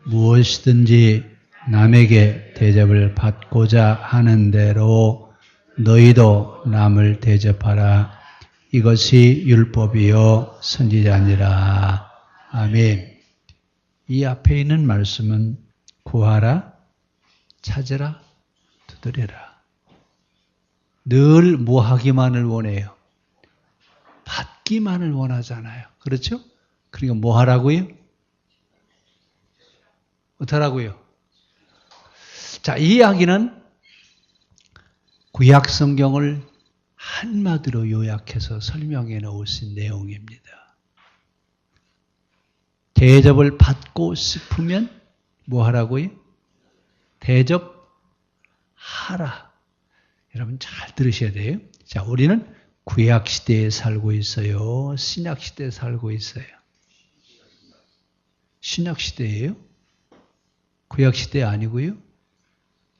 무엇이든지 남에게 대접을 받고자 하는 대로 너희도 남을 대접하라. 이것이 율법이요 선지자니라. 아멘. 이 앞에 있는 말씀은 구하라, 찾으라, 두드려라. 늘 뭐 하기만을 원해요? 받기만을 원하잖아요. 그렇죠? 그러니까 뭐 하라고요? 어떡하라고요? 자, 이 이야기는 구약 성경을 한마디로 요약해서 설명해 놓으신 내용입니다. 대접을 받고 싶으면 뭐 하라고요? 대접하라. 여러분 잘 들으셔야 돼요. 자, 우리는 구약 시대에 살고 있어요. 신약 시대에 살고 있어요. 신약 시대예요? 구약 시대 아니고요.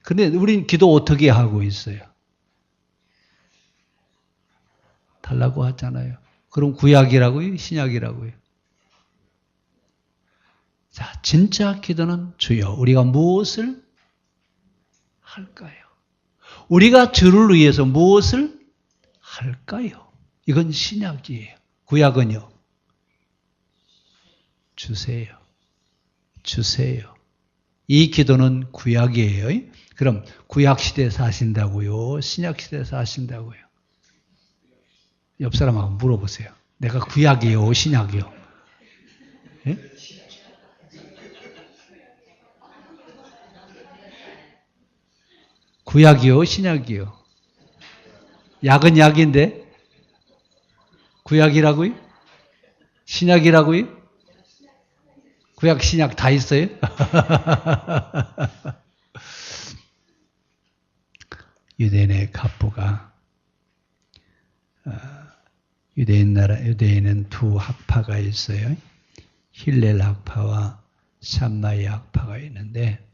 그런데 우린 기도 어떻게 하고 있어요? 달라고 하잖아요. 그럼 구약이라고요? 신약이라고요? 자, 진짜 기도는 주여 우리가 무엇을 할까요? 우리가 주를 위해서 무엇을 할까요? 이건 신약이에요. 구약은요? 주세요. 주세요. 이 기도는 구약이에요. 그럼 구약 시대에 사신다고요? 신약 시대에 사신다고요? 옆 사람하고 물어보세요. 내가 구약이요? 신약이요? 예? 구약이요? 신약이요? 약은 약인데 구약이라고요? 신약이라고요? 구약, 신약 다 있어요? 유대인의 갑부가 유대인은 두 학파가 있어요. 힐렐 학파와 샴마이 학파가 있는데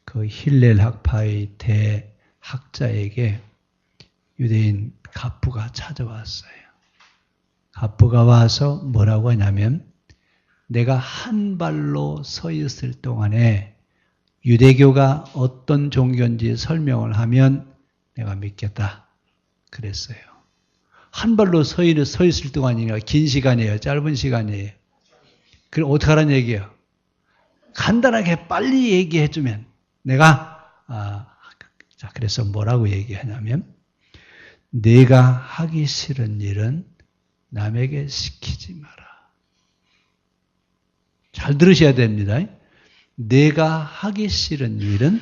그 힐렐 학파의 대학자에게 유대인 갑부가 찾아왔어요. 갑부가 와서 뭐라고 하냐면 내가 한 발로 서 있을 동안에 유대교가 어떤 종교인지 설명을 하면 내가 믿겠다. 그랬어요. 한 발로 서 있을 동안이 아니라 긴 시간이에요. 짧은 시간이에요. 그럼 어떻게 하라는 얘기예요? 간단하게 빨리 얘기해주면 내가 자, 그래서 뭐라고 얘기하냐면 내가 하기 싫은 일은 남에게 시키지 마라. 잘 들으셔야 됩니다. 내가 하기 싫은 일은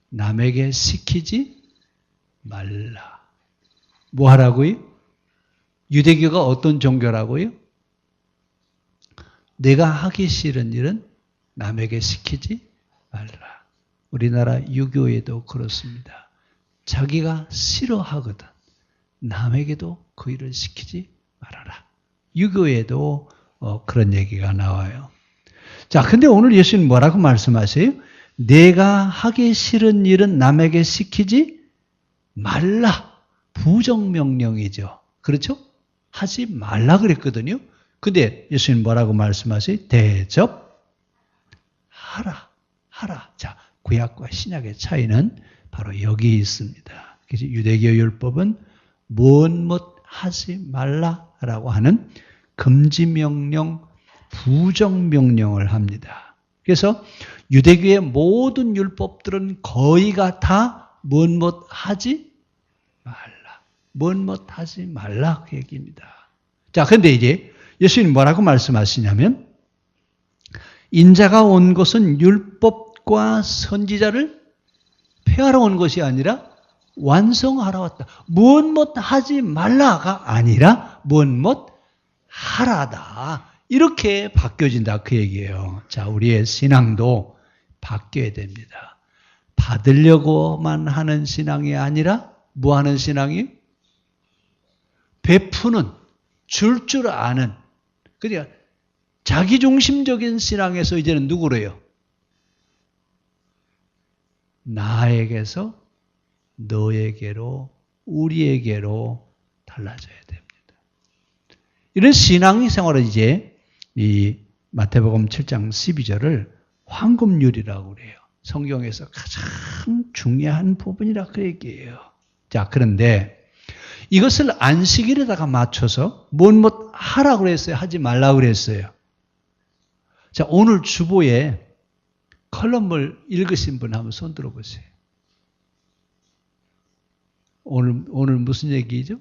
남에게 시키지 말라. 뭐 하라고요? 유대교가 어떤 종교라고요? 내가 하기 싫은 일은 남에게 시키지 말라. 우리나라 유교에도 그렇습니다. 자기가 싫어하거든 남에게도 그 일을 시키지 말아라. 유교에도 그런 얘기가 나와요. 자, 근데 오늘 예수님 뭐라고 말씀하세요? 내가 하기 싫은 일은 남에게 시키지 말라. 부정명령이죠. 그렇죠? 하지 말라 그랬거든요. 근데 예수님 뭐라고 말씀하세요? 대접하라. 하라. 자, 구약과 신약의 차이는 바로 여기 있습니다. 그래서 유대교 율법은 무엇 하지 말라라고 하는 금지명령, 부정명령을 합니다. 그래서 유대교의 모든 율법들은 거의가 다 무엇 하지 말라. 무엇 하지 말라 그 얘기입니다. 자, 근데 이제 예수님 뭐라고 말씀하시냐면 인자가 온 것은 율법과 선지자를 폐하러 온 것이 아니라 완성하러 왔다. 무엇 하지 말라가 아니라 무엇 하라다. 이렇게 바뀌어진다 그 얘기예요. 자, 우리의 신앙도 바뀌어야 됩니다. 받으려고만 하는 신앙이 아니라 뭐 하는 신앙이? 베푸는, 줄 아는. 그러니까 자기중심적인 신앙에서 이제는 누구래요? 나에게서 너에게로, 우리에게로 달라져야 됩니다. 이런 신앙 생활을 이제 이 마태복음 7장 12절을 황금률이라고 그래요. 성경에서 가장 중요한 부분이라 그 얘기예요. 자, 그런데 이것을 안식일에다가 맞춰서 못 하라고 그랬어요? 하지 말라고 그랬어요? 자, 오늘 주보에 컬럼을 읽으신 분 한번 손 들어보세요. 오늘 무슨 얘기죠?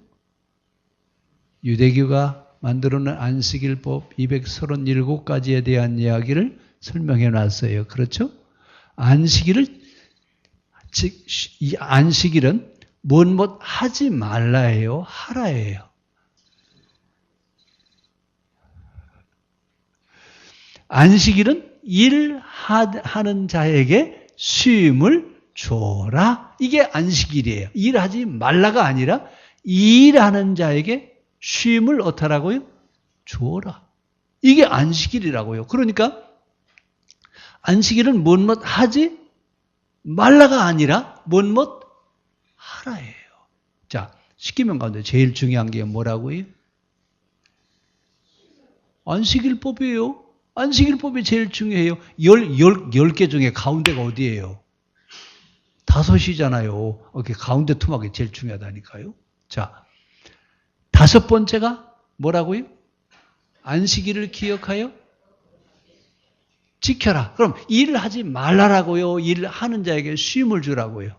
유대교가 만들어놓은 안식일법 237가지에 대한 이야기를 설명해 놨어요. 그렇죠? 이 안식일은 못 하지 말라예요? 하라예요? 안식일은 일하는 자에게 쉼을 줘라. 이게 안식일이에요. 일하지 말라가 아니라 일하는 자에게 쉼을 어떠라고요? 줘라. 이게 안식일이라고요. 그러니까 안식일은 못 하지 말라가 아니라 못 하라예요. 자, 십계명 가운데 제일 중요한 게 뭐라고요? 안식일법이에요. 안식일법이 제일 중요해요. 10개 중에 가운데가 어디예요? 5이잖아요. 이렇게 가운데 토막이 제일 중요하다니까요. 자, 5번째가 뭐라고요? 안식일을 기억하여 지켜라. 그럼 일을 하지 말라라고요? 일을 하는 자에게 쉼을 주라고요?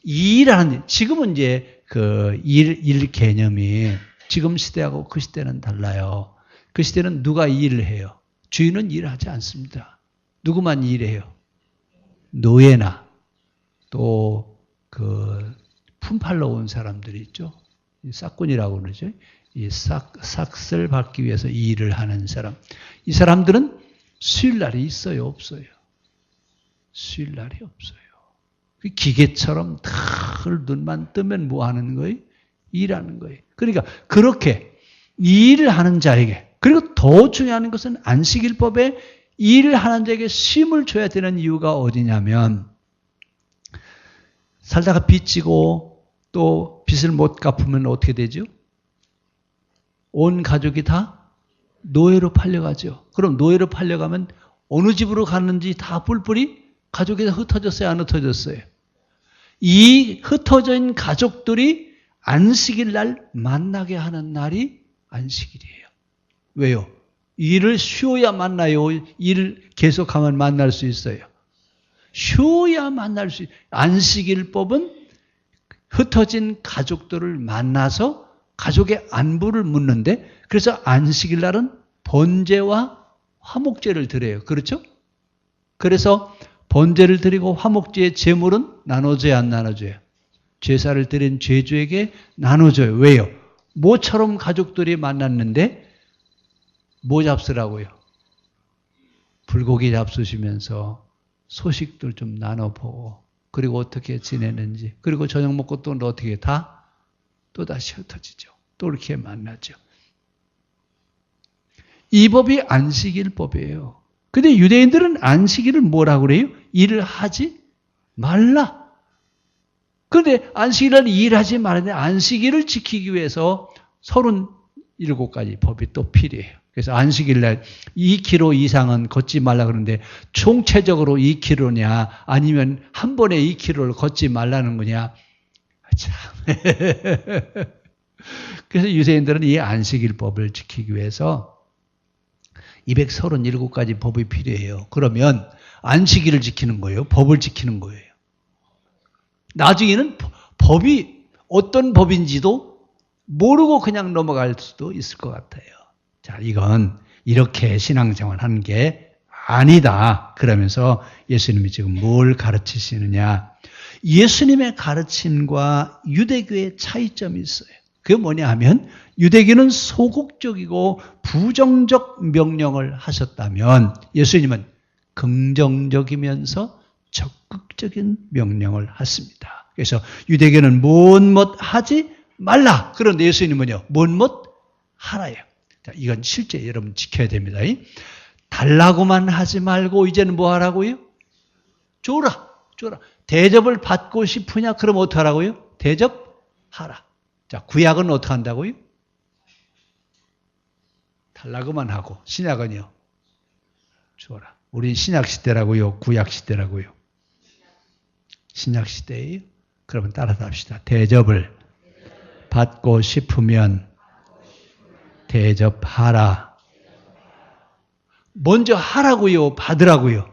일하는, 지금은 이제 일 개념이 지금 시대하고 그 시대는 달라요. 그 시대는 누가 일을 해요? 주인은 일하지 않습니다. 누구만 일해요? 노예나 또 품팔러 온 사람들이 있죠. 싹꾼이라고 그러죠. 이 삭을 받기 위해서 이 일을 하는 사람. 이 사람들은 쉴 날이 있어요? 없어요? 쉴 날이 없어요. 기계처럼 늘 눈만 뜨면 뭐 하는 거예요? 일하는 거예요. 그러니까 그렇게 일을 하는 자에게, 그리고 더 중요한 것은 안식일법에 일을 하는 자에게 쉼을 줘야 되는 이유가 어디냐면, 살다가 빚지고 또 빚을 못 갚으면 어떻게 되죠? 온 가족이 다 노예로 팔려가죠. 그럼 노예로 팔려가면 어느 집으로 갔는지 다 뿔뿔이 가족이 다 흩어졌어요? 안 흩어졌어요? 이 흩어진 가족들이 안식일 날 만나게 하는 날이 안식일이에요. 왜요? 일을 쉬어야 만나요? 일을 계속하면 만날 수 있어요? 쉬어야 만날 수 있어요. 안식일법은 흩어진 가족들을 만나서 가족의 안부를 묻는데, 그래서 안식일 날은 번제와 화목제를 드려요. 그렇죠? 그래서 번제를 드리고 화목제의 제물은 나눠줘야 안 나눠줘요? 제사를 드린 죄주에게 나눠줘요. 왜요? 모처럼 가족들이 만났는데 뭐 잡수라고요? 불고기 잡수시면서 소식들 좀 나눠보고, 그리고 어떻게 지내는지, 그리고 저녁 먹고 또 어떻게 다 또다시 흩어지죠. 또 이렇게 만나죠. 이 법이 안식일법이에요. 근데 유대인들은 안식일을 뭐라고 그래요? 일을 하지 말라. 그런데 안식일은 일하지 말는데 안식일을 지키기 위해서 37가지 법이 또 필요해요. 그래서 안식일날 2km 이상은 걷지 말라 그러는데 총체적으로 2km냐 아니면 한 번에 2km를 걷지 말라는 거냐. 참. 그래서 유대인들은 이 안식일법을 지키기 위해서 237가지 법이 필요해요. 그러면 안식일을 지키는 거예요? 법을 지키는 거예요? 나중에는 법이 어떤 법인지도 모르고 그냥 넘어갈 수도 있을 것 같아요. 자, 이건 이렇게 신앙생활 하는 게 아니다. 그러면서 예수님이 지금 뭘 가르치시느냐. 예수님의 가르침과 유대교의 차이점이 있어요. 그게 뭐냐 하면 유대교는 소극적이고 부정적 명령을 하셨다면 예수님은 긍정적이면서 적극적인 명령을 하십니다. 그래서 유대교는 못 하지 말라. 그런데 예수님은요, 못 하라요. 자, 이건 실제 여러분 지켜야 됩니다. 달라고만 하지 말고 이제는 뭐 하라고요? 줘라. 대접을 받고 싶으냐? 그럼 어떻게 하라고요? 대접하라. 자, 구약은 어떻게 한다고요? 달라고만 하고, 신약은요? 줘라. 우린 신약시대라고요? 구약시대라고요? 신약시대예요? 그러면 따라서 합시다. 대접을 받고 싶으면 대접하라. 먼저 하라고요? 받으라고요?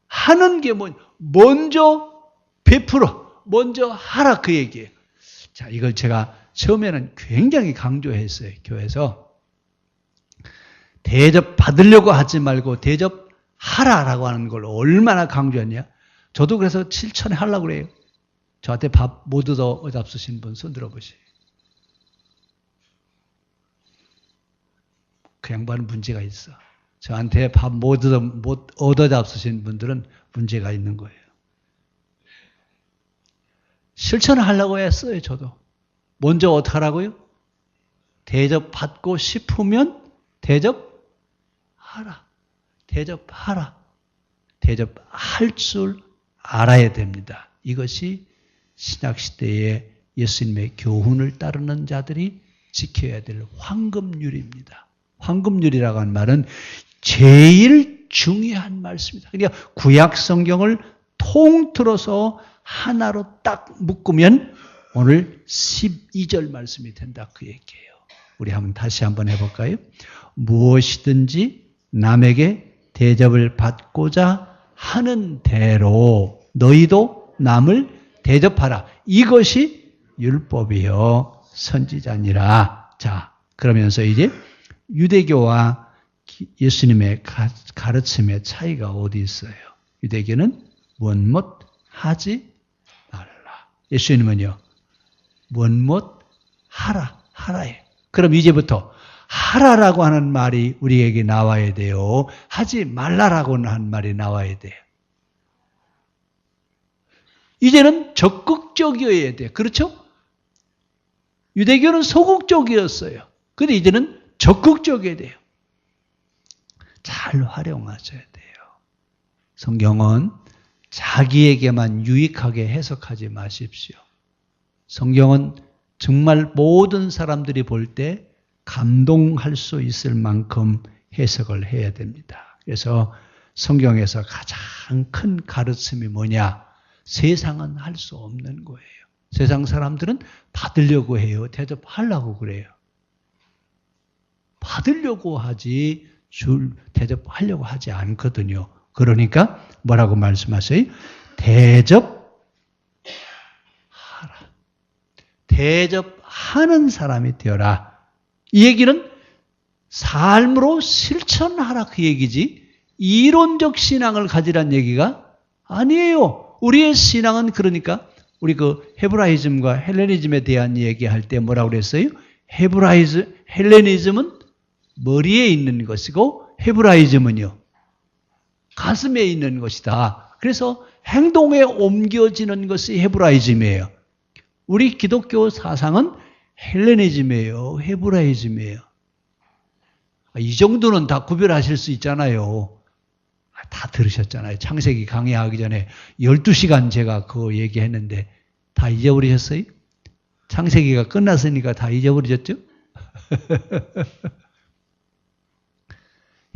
하는 게 먼저 베풀어. 먼저 하라 그 얘기예요. 자, 이걸 제가 처음에는 굉장히 강조했어요. 교회에서. 대접 받으려고 하지 말고 대접하라라고 하는 걸 얼마나 강조했냐. 저도 그래서 실천에 하려고 그래요. 저한테 밥 못 얻어 잡수신 분 손 들어보세요. 그 양반은 문제가 있어. 저한테 밥 못 얻어 잡수신 분들은 문제가 있는 거예요. 실천을 하려고 했어요, 저도. 먼저 어떻게 하라고요? 대접받고 싶으면 대접하라. 대접하라. 대접할 줄 알아야 됩니다. 이것이 신약시대의 예수님의 교훈을 따르는 자들이 지켜야 될 황금률입니다. 황금률이라고 하는 말은 제일 중요한 말씀입니다. 그러니까 구약 성경을 통틀어서 하나로 딱 묶으면 오늘 12절 말씀이 된다 그 얘기예요. 우리 다시 한번 해볼까요? 무엇이든지 남에게 대접을 받고자 하는 대로 너희도 남을 대접하라. 이것이 율법이요 선지자니라. 자, 그러면서 이제 유대교와 예수님의 가르침의 차이가 어디 있어요? 유대교는 원못 하지 말라. 예수님은요, 원못 하라해. 그럼 이제부터 하라라고 하는 말이 우리에게 나와야 돼요. 하지 말라라고 하는 말이 나와야 돼요. 이제는 적극적이어야 돼요. 그렇죠? 유대교는 소극적이었어요. 근데 이제는 적극적이어야 돼요. 잘 활용하셔야 돼요. 성경은 자기에게만 유익하게 해석하지 마십시오. 성경은 정말 모든 사람들이 볼 때 감동할 수 있을 만큼 해석을 해야 됩니다. 그래서 성경에서 가장 큰 가르침이 뭐냐? 세상은 할 수 없는 거예요. 세상 사람들은 받으려고 해요. 대접하려고 그래요. 받으려고 하지 대접하려고 하지 않거든요. 그러니까 뭐라고 말씀하세요? 대접하라. 대접하는 사람이 되어라. 이 얘기는 삶으로 실천하라 그 얘기지 이론적 신앙을 가지란 얘기가 아니에요. 우리의 신앙은 그러니까 우리 그 헤브라이즘과 헬레니즘에 대한 얘기할 때 뭐라고 그랬어요? 헬레니즘은 머리에 있는 것이고 헤브라이즘은요 가슴에 있는 것이다. 그래서 행동에 옮겨지는 것이 헤브라이즘이에요. 우리 기독교 사상은 헬레니즘이에요. 헤브라이즘이에요. 이 정도는 다 구별하실 수 있잖아요. 다 들으셨잖아요. 창세기 강의하기 전에 12시간 제가 그거 얘기했는데 다 잊어버리셨어요? 창세기가 끝났으니까 다 잊어버리셨죠?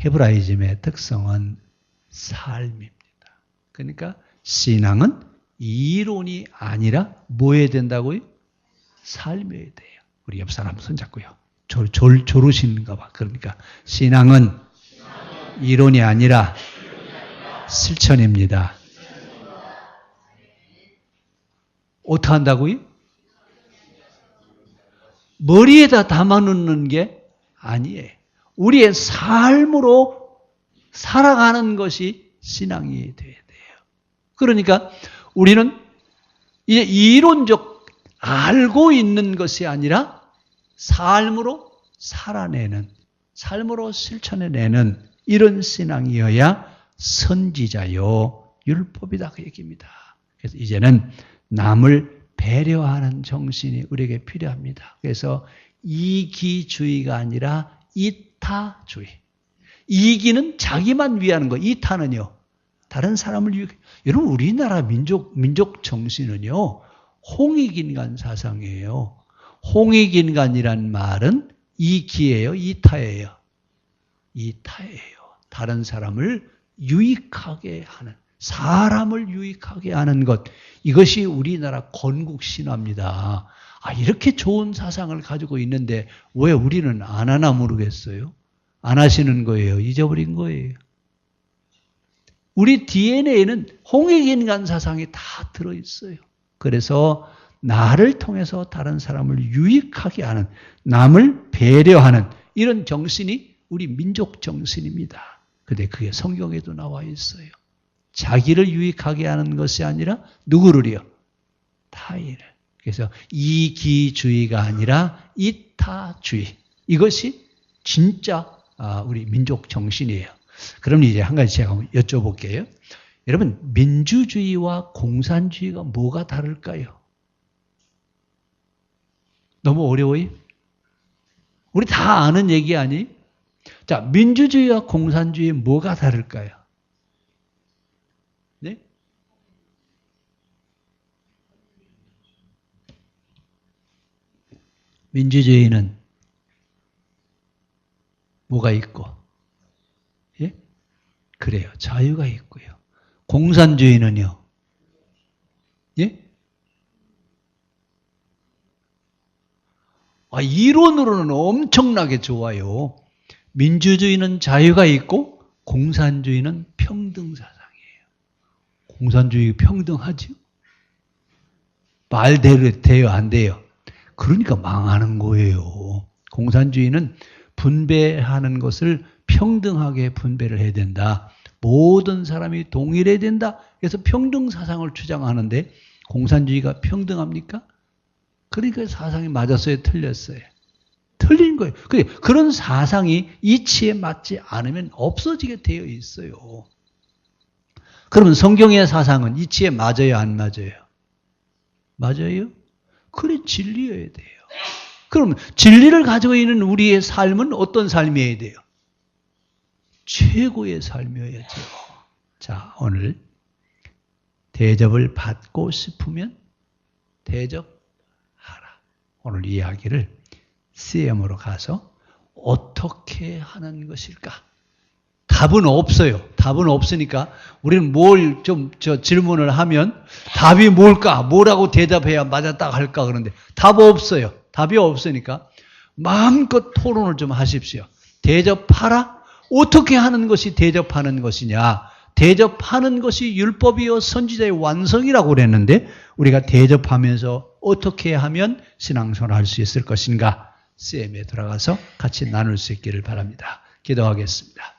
헤브라이즘의 특성은 삶입니다. 그러니까 신앙은 이론이 아니라 뭐 해야 된다고요? 삶이어야 돼요. 우리 옆 사람 손잡고요. 졸으시는가 봐. 그러니까 신앙은 이론이 아니라 실천입니다. 어떻게 한다고요? 머리에다 담아놓는 게 아니에요. 우리의 삶으로 살아가는 것이 신앙이 돼야 돼요. 그러니까 우리는 이제 이론적 알고 있는 것이 아니라 삶으로 살아내는, 삶으로 실천해내는 이런 신앙이어야 선지자요 율법이다 그 얘기입니다. 그래서 이제는 남을 배려하는 정신이 우리에게 필요합니다. 그래서 이기주의가 아니라 이타주의. 이기는 자기만 위하는 거, 이타는요 다른 사람을 위해. 여러분 우리나라 민족 정신은요 홍익인간 사상이에요. 홍익인간이란 말은 이기예요, 이타예요? 이타예요. 다른 사람을 유익하게 하는, 사람을 유익하게 하는 것, 이것이 우리나라 건국신화입니다. 이렇게 좋은 사상을 가지고 있는데 왜 우리는 안 하나 모르겠어요? 안 하시는 거예요? 잊어버린 거예요? 우리 DNA에는 홍익인간 사상이 다 들어있어요. 그래서 나를 통해서 다른 사람을 유익하게 하는, 남을 배려하는 이런 정신이 우리 민족 정신입니다. 근데 그게 성경에도 나와 있어요. 자기를 유익하게 하는 것이 아니라 누구를요? 타인을. 그래서 이기주의가 아니라 이타주의. 이것이 진짜 우리 민족 정신이에요. 그럼 이제 한 가지 제가 여쭤볼게요. 여러분, 민주주의와 공산주의가 뭐가 다를까요? 너무 어려워요? 우리 다 아는 얘기 아니에요? 자, 민주주의와 공산주의 뭐가 다를까요? 네? 민주주의는 뭐가 있고, 예? 그래요. 자유가 있고요. 공산주의는요, 예? 이론으로는 엄청나게 좋아요. 민주주의는 자유가 있고 공산주의는 평등사상이에요. 공산주의 평등하죠? 말대로 돼요, 안 돼요? 그러니까 망하는 거예요. 공산주의는 분배하는 것을 평등하게 분배를 해야 된다. 모든 사람이 동일해야 된다. 그래서 평등사상을 주장하는데 공산주의가 평등합니까? 그러니까 사상이 맞았어요, 틀렸어요? 틀린 거예요. 그런 사상이 이치에 맞지 않으면 없어지게 되어 있어요. 그러면 성경의 사상은 이치에 맞아요, 안 맞아요? 맞아요? 그래, 진리여야 돼요. 그럼 진리를 가지고 있는 우리의 삶은 어떤 삶이어야 돼요? 최고의 삶이어야죠. 자, 오늘 대접을 받고 싶으면 대접하라. 오늘 이야기를 CM으로 가서 어떻게 하는 것일까? 답은 없어요. 답은 없으니까 우리는 뭘 좀 질문을 하면 답이 뭘까? 뭐라고 대답해야 맞았다 할까? 그런데 답 없어요. 답이 없으니까 마음껏 토론을 좀 하십시오. 대접하라? 어떻게 하는 것이 대접하는 것이냐? 대접하는 것이 율법이요 선지자의 완성이라고 그랬는데 우리가 대접하면서 어떻게 하면 신앙생활을 할 수 있을 것인가? CM에 들어가서 같이 나눌 수 있기를 바랍니다. 기도하겠습니다.